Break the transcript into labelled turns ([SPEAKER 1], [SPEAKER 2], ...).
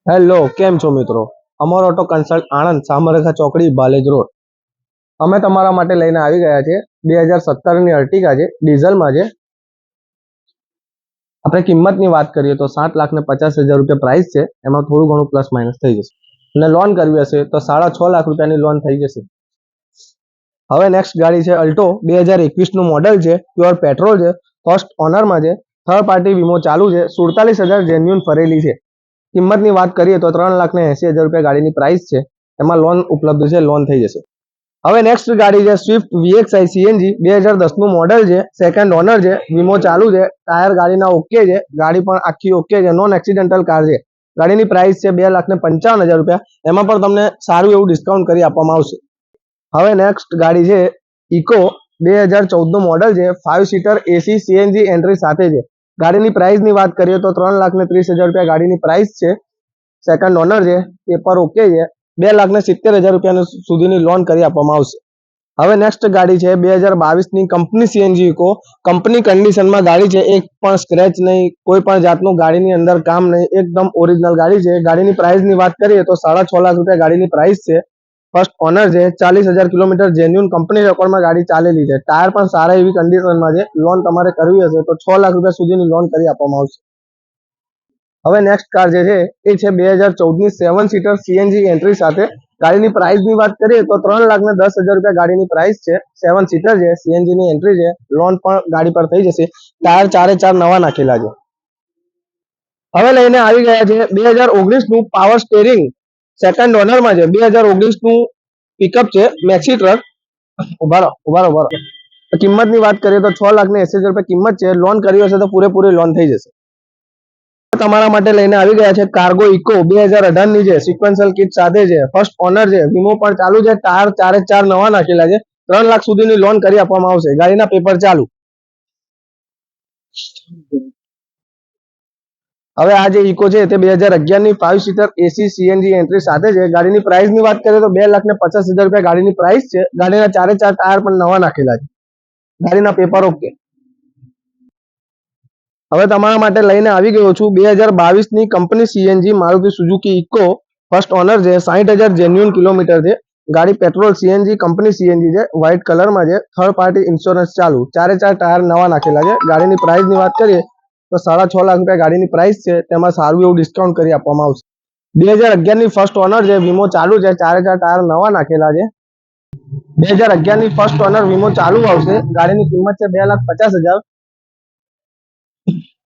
[SPEAKER 1] Hello, કેમ છો મિત્રો? અમર ઓટો કન્સલ્ટ આણંદ સામરખા ચોકડી બાલેજ રોડ. અમે તમારા માટે લઈને આવી ગયા છે 2017ની અર્ટિગા છે, ડીઝલમાં છે. આપણે કિંમતની વાત કરીએ તો 7,50,000 રૂપિયા પ્રાઇસ છે. એમાં થોડું ઘણું પ્લસ માઇનસ થઈ જશે. અને લોન કરવી હશે તો 6.5 લાખ રૂપિયાની લોન થઈ જશે. હવે નેક્સ્ટ ગાડી છે અલ્ટો 2021નું મોડેલ છે, પ્યોર પેટ્રોલ છે, ફર્સ્ટ ઓનરમાં છે, થર્ડ પાર્ટી વીમો ચાલુ છે, 47,000 જેન્યુન ફરેલી છે. કિંમતની વાત કરીએ તો 3,80,000 રૂપિયા ગાડીની પ્રાઇસ છે. એમાં લોન ઉપલબ્ધ છે, લોન થઈ જશે. હવે નેક્સ્ટ ગાડી છે સ્વિફ્ટ VXI CNG 2010નું મોડેલ છે, સેકન્ડ ઓનર છે, વીમો ચાલુ છે, ટાયર ગાડીના ઓકે છે, ગાડી પણ આખી ઓકે છે, નોન એક્સિડેન્ટલ કાર છે. ગાડીની પ્રાઇસ છે 2,55,000 રૂપિયા. એમાં પણ તમને સારું એવું ડિસ્કાઉન્ટ કરી આપવામાં આવશે. હવે નેક્સ્ટ ગાડી છે ઇકો 2014નું મોડેલ છે, 5 સીટર AC CNG એન્ટ્રી સાથે છે. ગાડીની પ્રાઇસની વાત કરીએ તો 3,30,000 રૂપિયા ગાડીની પ્રાઇસ છે. સેકન્ડ ઓનર છે, પેપર ઓકે છે, 2,70,000 રૂપિયા સુધીની લોન કરી આપવામાં આવશે. હવે નેક્સ્ટ ગાડી છે 2022ની કંપની CNG ઇકો, કંપની કન્ડિશનમાં ગાડી છે, એક પણ સ્ક્રેચ નહીં, કોઈ પણ જાતનું ગાડીની અંદર કામ નહીં, એકદમ ઓરિજિનલ ગાડી છે. ગાડીની પ્રાઇસની વાત કરીએ તો 6.5 લાખ રૂપિયા ગાડીની પ્રાઇસ છે. ફર્સ્ટ ઓનર છે, 40,000 કિલોમીટર જેન્યુન કંપની રેકોર્ડમાં ગાડી ચાલેલી છે. ટાયર પણ સારા એવી કન્ડિશનમાં છે. લોન તમારે કરવી હશે તો 6 લાખ રૂપિયા સુધીની લોન કરી આપવામાં આવશે. હવે નેક્સ્ટ કાર જે છે એ છે 2014ની 7 સીટર CNG એન્ટ્રી સાથે. ગાડીની પ્રાઇસની વાત કરીએ તો 3,10,000 રૂપિયા ગાડીની પ્રાઇસ છે. 7 સીટર છે, CNG ની એન્ટ્રી છે, લોન પણ ગાડી પર થઈ જશે. ટાયર 4 નવા નાખેલા છે. હવે લઈને આવી ગયા છે 2019નું પાવર સ્ટેરિંગ, સેકન્ડ ઓનરમાં છે, 2019નું પિકઅપ છે, મેક્સી ટ્રક. ઉભારો. કિંમતની વાત કરીએ તો 6,80,000 રૂપિયા કિંમત છે. લોન કરવી હશે તો પૂરેપૂરી લોન થઈ જશે. તમારા માટે લઈને આવી ગયા છે કાર્ગો ઇકો 2018ની છે, સિક્વન્શિયલ કિટ સાથે છે, ફર્સ્ટ ઓનર છે, વીમો પણ ચાલુ છે, ટાયર 4 નવા નાખેલા છે. 3 લાખ સુધીની લોન કરી આપવામાં આવશે. ગાડીના પેપર ચાલુ. હવે આ જે ઇકો છે તે 2011ની 5 સીટર AC CNG એન્ટ્રી સાથે છે. ગાડીની પ્રાઇસની વાત કરીએ તો 2,50,000 રૂપિયા ગાડીની પ્રાઇસ છે. ગાડીના 4 ટાયર પણ નવા નાખેલા છે. ગાડીના પેપર ઓકે. હવે તમારા માટે લઈને આવી ગયો છું 2022ની company CNG Maruti Suzuki Eco, first owner છે, 60,000 જેન્યુન કિલોમીટર છે. ગાડી પેટ્રોલ CNG કંપની CNG છે, વ્હાઇટ કલરમાં છે, થર્ડ પાર્ટી ઇન્સ્યોરન્સ ચાલુ, 4 ટાયર નવા નાખેલા છે. ગાડીની પ્રાઇસની વાત કરીએ તો 6.5 લાખ રૂપિયા ગાડીની પ્રાઇસ છે. તેમાં સારું એવું ડિસ્કાઉન્ટ કરી આપવામાં આવશે. 2011ની ફર્સ્ટ ઓનર છે, વીમો ચાલુ છે, 4 ટાયર નવા નાખેલા છે. 2011ની ફર્સ્ટ ઓનર વીમો ચાલુ આવશે. ગાડીની કિંમત છે 2,50,000.